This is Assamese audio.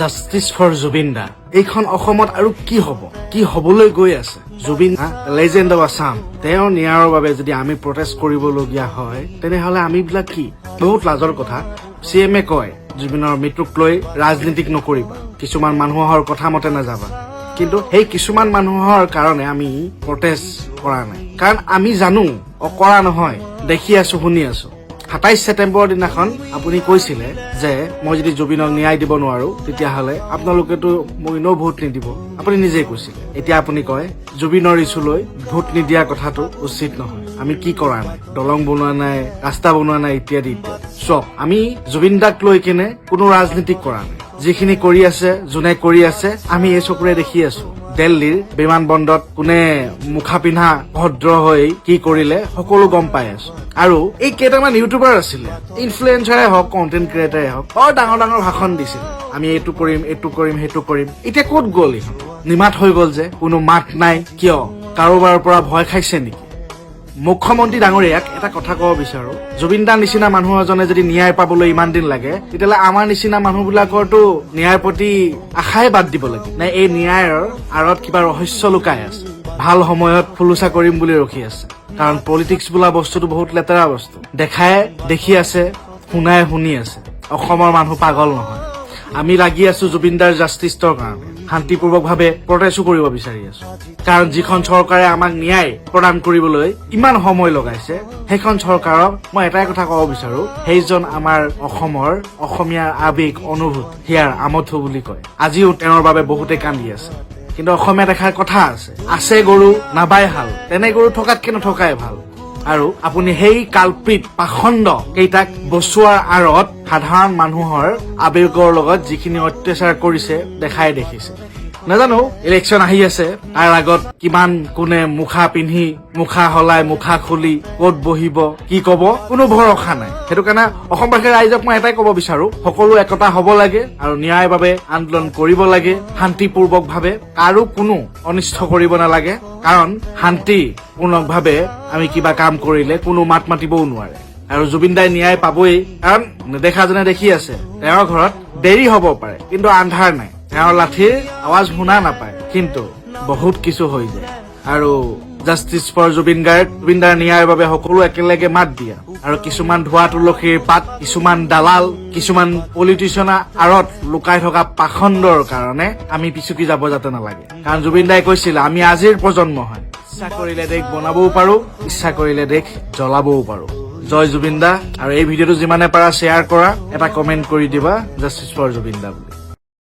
জাষ্টিস ফৰ জুবিন দা এইখন অসমত আৰু কি হ'ব, কি হ'বলৈ গৈ আছে। জুবিন লেজেণ্ড অফ আছাম, তেওঁৰ ন্যায়ৰ বাবে যদি আমি প্ৰটেষ্ট কৰিবলগীয়া হয় তেনেহলে আমি বিলাক কি, বহুত লাজৰ কথা। CM-এ কয় জুবিনৰ মৃত্যুক লৈ ৰাজনীতিক নকৰিবা, কিছুমান মানুহৰ কথা মতে নাযাবা, কিন্তু সেই কিছুমান মানুহৰ কাৰণে আমি প্ৰটেষ্ট কৰা নাই, কাৰণ আমি জানো অকৰা নহয়, দেখি আছো, শুনি আছো। 27 ছেপ্টেম্বৰৰ দিনাখন আপুনি কৈছিলে যে মই যদি জুবিনক ন্যায় দিব নোৱাৰো তেতিয়াহ'লে আপোনালোকেতো মোক এনেও ভোট নিদিব, আপুনি নিজেই কৈছিলে। এতিয়া আপুনি কয় জুবিনৰ ইছ্যুলৈ ভোট নিদিয়া কথাটো উচিত নহয়। আমি কি কৰা নাই, দলং বনোৱা নাই, ৰাস্তা বনোৱা নাই, ইত্যাদি ইত্যাদি। চব আমি জুবিন দাক লৈ কিনে কোনো ৰাজনীতি কৰা নাই। যিখিনি কৰি আছে, যোনে কৰি আছে, আমি এই চকুৰে দেখি আছো। দিল্লীৰ বিমান বন্দৰত কোনে মুখা পিন্ধা ভদ্ৰ হৈ কি কৰিলে সকলো গম পাই আছো। আৰু এই কেইটামান ইউটিউবাৰ আছিলে, ইনফ্লুৱেঞ্চাৰে হওক, কণ্টেন্ট ক্ৰিয়েটাৰে হওক, বৰ ডাঙৰ ডাঙৰ ভাষণ দিছিলে, আমি এইটো কৰিম, এইটো কৰিম, সেইটো কৰিম। এতিয়া ক'ত গ'ল? নিমাত হৈ গ'ল যে, কোনো মাত নাই কিয়? কাৰোবাৰ পৰা ভয় খাইছে নেকি? মুখ্যমন্ত্ৰী ডাঙৰীয়াক এটা কথা ক'ব বিচাৰো, জুবিন দাৰ নিচিনা মানুহ এজনে যদি ন্যায় পাবলৈ ইমান দিন লাগে, তেতিয়াহ'লে আমাৰ নিচিনা মানুহবিলাকৰতো ন্যায়ৰ প্ৰতি আশাই বাদ দিব লাগে। নে এই ন্যায়ৰ আঁৰত কিবা ৰহস্য লুকাই আছে, ভাল সময়ত ফুলুচা কৰিম বুলি ৰখি আছে? কাৰণ পলিটিক্স বোলা বস্তুটো বহুত লেতেৰা বস্তু। দেখাই দেখি আছে, শুনাই শুনি আছে। অসমৰ মানুহ পাগল নহয়। আমি লাগি আছো জুবিন দাৰ জাষ্টিছৰ কাৰণে, শান্তিপূৰ্বকভাৱে প্ৰটেষ্টো কৰিব বিচাৰি আছো। কাৰণ যিখন চৰকাৰে আমাক ন্যায় প্ৰদান কৰিবলৈ ইমান সময় লগাইছে, সেইখন চৰকাৰক মই এটাই কথা ক'ব বিচাৰো, সেইজন আমাৰ অসমৰ অসমীয়াৰ আৱেগ, অনুভূতি, হিয়াৰ আমঠু বুলি কয়। আজিও তেওঁৰ বাবে বহুতে কান্দি আছে। কিন্তু অসমীয়া দেখাৰ কথা আছে গৰু নাবাই হাল, তেনে গৰু থকাতকে নথকাই ভাল। আৰু আপুনি সেই কালপ্ৰিত পাখণ্ড কেইটাক বচোৱাৰ আঁৰত সাধাৰণ মানুহৰ আৱেগৰ লগত যিখিনি অত্যাচাৰ কৰিছে দেখাই দেখিছে। নাজানো ইলেকশ্যন আহি আছে, তাৰ আগত কিমান কোনে মুখা পিন্ধি, মুখা সলাই, মুখা খুলি ক'ত বহিব, কি কব, কোনো ভৰসা নাই। সেইটো কাৰণে অসমবাসীৰ ৰাইজক মই এটাই ক'ব বিচাৰো, সকলো একতা হ'ব লাগে আৰু ন্যায়ৰ বাবে আন্দোলন কৰিব লাগে, শান্তিপূৰ্বক ভাৱে। কাৰো কোনো অনিষ্ট কৰিব নালাগে, কাৰণ শান্তিপূৰ্ণভাৱে আমি কিবা কাম কৰিলে কোনো মাত মাতিবও নোৱাৰে। আৰু জুবিন দাই ন্যায় পাবই, কাৰণ নেদেখাজনে দেখি আছে। তেওঁৰ ঘৰত দেৰি হ'ব পাৰে, কিন্তু আন্ধাৰ নাই। তেওঁৰ লাঠিৰ আৱাজ শুনা নাপায়, কিন্তু বহুত কিছু হৈ যায়। আৰু জাষ্টিছ ফৰ জুবিন দাৰ ন্যায়ৰ বাবে সকলো একেলগে মাত দিয়া। আৰু কিছুমান ধোৱা তুলসীৰ পাত, কিছুমান দালাল, কিছুমান পলিটিচিয়ানৰ আঁৰত লুকাই থকা পাখণ্ডৰ কাৰণে আমি পিছুকি যাব যাতে নালাগে। কাৰণ জুবিন দাই কৈছিল আমি আজিৰ প্ৰজন্ম হয়, ইচ্ছা কৰিলে দেশ বনাবও পাৰো, ইচ্ছা কৰিলে দেশ জ্বলাবও পাৰো। জয় জুবিন দা। আৰু এই ভিডিঅ'টো যিমানে পাৰা শ্বেয়াৰ কৰা, এটা কমেন্ট কৰি দিবা জাষ্টিছ ফৰ জুবিন দা বুলি।